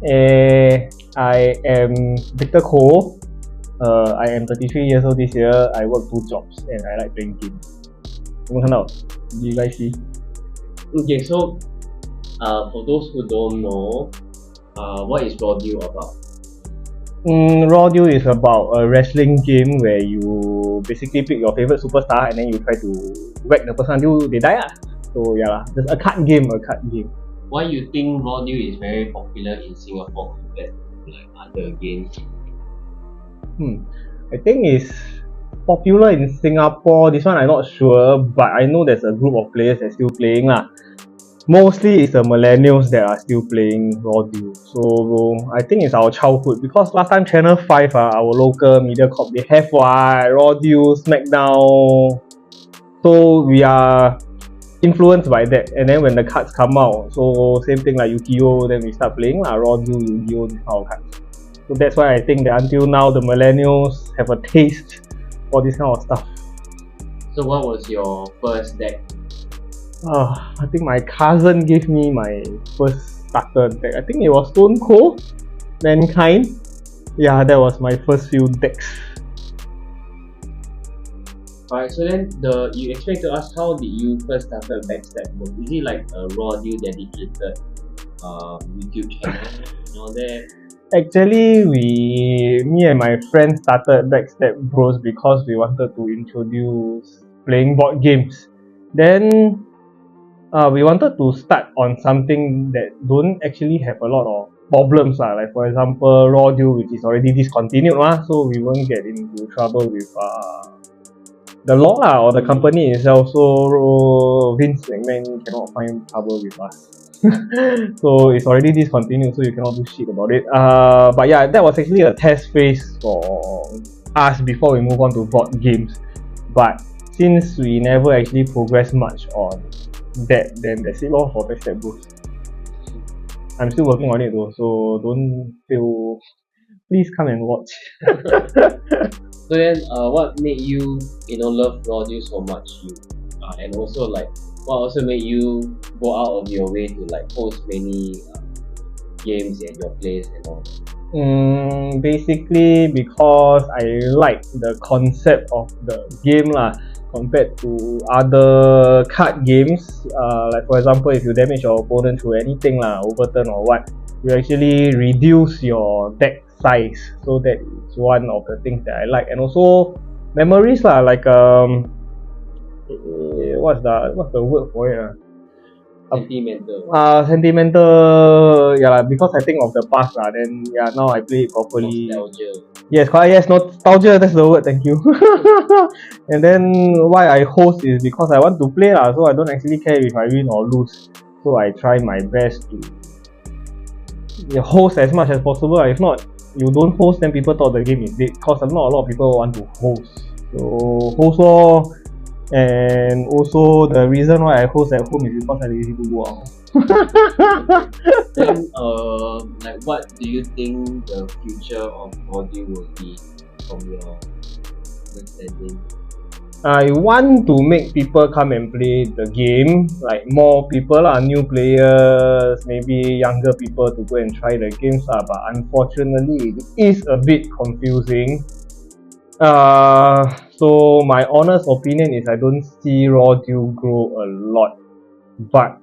I am Victor Koh. I am 33 years old this year. I work 2 jobs and I like playing games. Do you guys see? Okay, so for those who don't know, what is Rodeo about? Rodeo is about a wrestling game where you basically pick your favorite superstar and then you try to whack the person until they die. So yeah, just a card game. Why you think Rodeo is very popular in Singapore compared to like other games? I think it's popular in Singapore. This one I'm not sure, but I know there's a group of players that's still playing lah. Mostly it's the millennials that are still playing Rodeo. So I think it's our childhood because last time Channel 5, our local media corp, they have Rodeo, SmackDown. So we are influenced by that. And then when the cards come out, so same thing like Yu-Gi-Oh, then we start playing Rodeo, Yu-Gi-Oh, this kind of cards. So that's why I think that until now the millennials have a taste for this kind of stuff. So what was your first deck? I think my cousin gave me my first starter deck. I think it was Stone Cold, Mankind. Yeah, that was my first few decks. Alright, so then you explain to us how did you first start a backstab work? Is it like a Rodeo dedicated YouTube channel and all that? Actually, me and my friends started Backstab Bros because we wanted to introduce playing board games. Then we wanted to start on something that don't actually have a lot of problems like for example Rodeo, which is already discontinued so we won't get into trouble with the law or the company itself. So Vince McMahon cannot find trouble with us. So it's already discontinued, so you cannot do shit about it. But yeah, that was actually a test phase for us before we move on to board games. But since we never actually progressed much on that, then that's it for Backstab Bros. I'm still working on it though, so don't feel. Please come and watch. So then, what made you love Rodeo so much? And also like, what also made you go out of your way to like host many games at your place and all? Basically because I like the concept of the game compared to other card games. Like for example, if you damage your opponent through anything overturn or what, you actually reduce your deck size. So that is one of the things that I like. And also memories like what's the word for it? Sentimental. Because I think of the past then now I play it properly. Nostalgia. Yes, nostalgia, that's the word, thank you. And then why I host is because I want to play so I don't actually care if I win or lose. So I try my best to host as much as possible. If not, you don't host, then people thought the game is dead, because not a lot of people want to host. So host and also the reason why I host at home is because I lazy to go out. Then like what do you think the future of Rodeo will be from your understanding? I want to make people come and play the game, like more people new players, maybe younger people to go and try the games but unfortunately it is a bit confusing. So my honest opinion is I don't see Rodeo grow a lot, but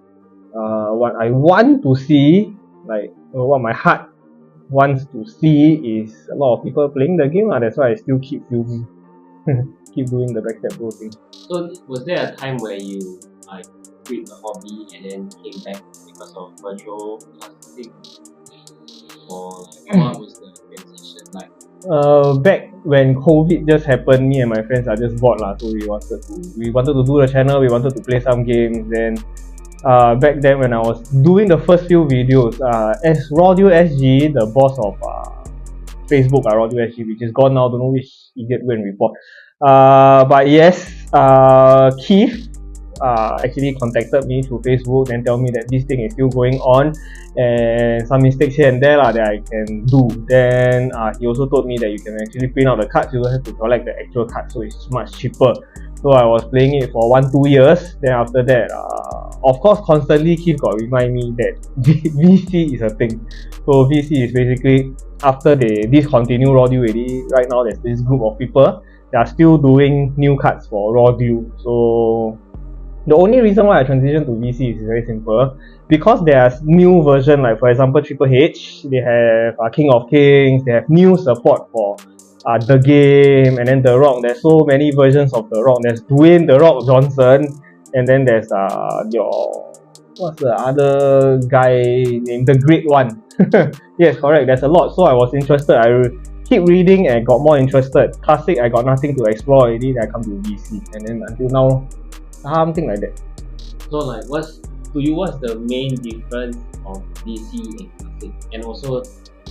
what I want to see, like what my heart wants to see, is a lot of people playing the game that's why I still keep filming. Keep doing the Backstab Bros thing. So was there a time where you quit the hobby and then came back because of virtual casting? Or what was the transition like? Back when COVID just happened, me and my friends are just bored so we wanted to do the channel, we wanted to play some games. Then back then when I was doing the first few videos, as Rodeo SG, the boss of Facebook Rodeo SG, which is gone now, don't know which idiot went report. But yes, Keith actually contacted me through Facebook and tell me that this thing is still going on and some mistakes here and there that I can do. Then he also told me that you can actually print out the cards, you don't have to collect the actual cards, so it's much cheaper. So I was playing it for 1-2 years. Then after that of course, constantly Keith got remind me that VC is a thing. So VC is basically after they discontinue Raw Deal already. Right now, there's this group of people that are still doing new cards for Raw Deal. So the only reason why I transitioned to VC is very simple. Because there's new version, like for example Triple H, they have King of Kings, they have new support for The Game, and then The Rock. There's so many versions of The Rock. There's Dwayne The Rock Johnson, and then there's what's the other guy named The Great One. Yes, correct. There's a lot. So I was interested. I keep reading and got more interested. Classic, I got nothing to explore already. Then I come to VC, and then until now, something like that. So like, what's the main difference of DC and Classic, and also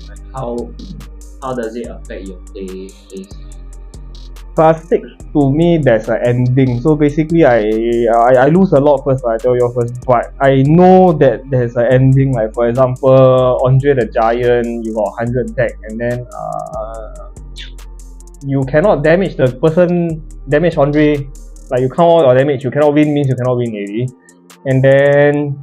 like how does it affect your play? Classic, to me, there's an ending. So basically, I lose a lot first. I tell you first, but I know that there's an ending. Like for example, Andre the Giant, you got 100 deck, and then you cannot damage the person. Damage Andre, like you count all your damage. You cannot win means you cannot win already. And then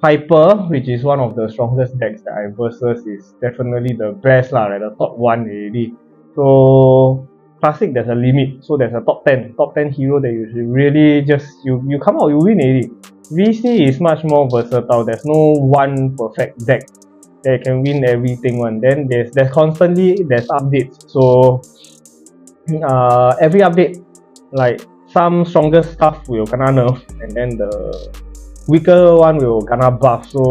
Piper, which is one of the strongest decks that I versus, is definitely the best lah, like the top one already. So Classic, there's a limit, so there's a top 10 hero that you should really just you come out, you win already. VC is much more versatile. There's no one perfect deck that can win everything one. Then there's constantly updates. So every update, like some stronger stuff will kena nerf, and then the weaker one will kena buff. So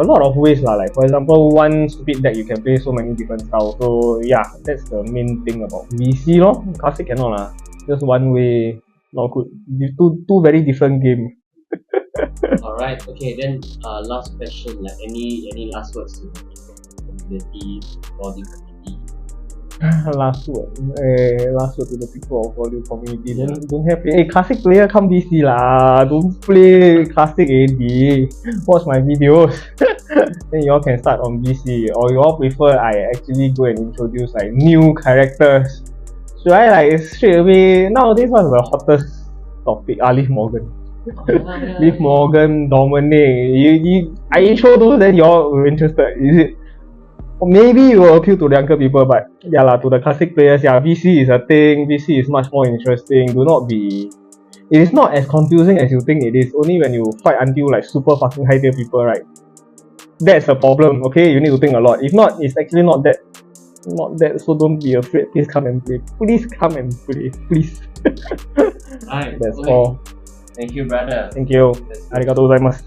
a lot of ways lah. Like for example, one stupid deck you can play so many different styles. So yeah, that's the main thing about VC lor. Classic cannot lah. Just one way, not good. Two very different game. Alright, okay, then last question, like any last words to the community, body community? Last word to the people of Volume community. Don't have Classic player come DC lah. Don't play Classic AD. Watch my videos. Then you all can start on VC. Or you all prefer I actually go and introduce like new characters? Should I like straight away? Nowadays, what's the hottest topic? Liv Morgan. Liv Morgan, Dominic. I intro those, then you all were interested. Is it? Maybe it will appeal to the younger people, but yeah lah, to the Classic players, yeah, VC is a thing. VC is much more interesting. It is not as confusing as you think it is. Only when you fight until like super fucking high tier people, right? That's a problem. Okay, you need to think a lot. If not, it's actually not that. So don't be afraid. Please come and play. Please come and play. Please. Alright, that's all. Thank you, brother. Thank you. Arigatou gozaimasu.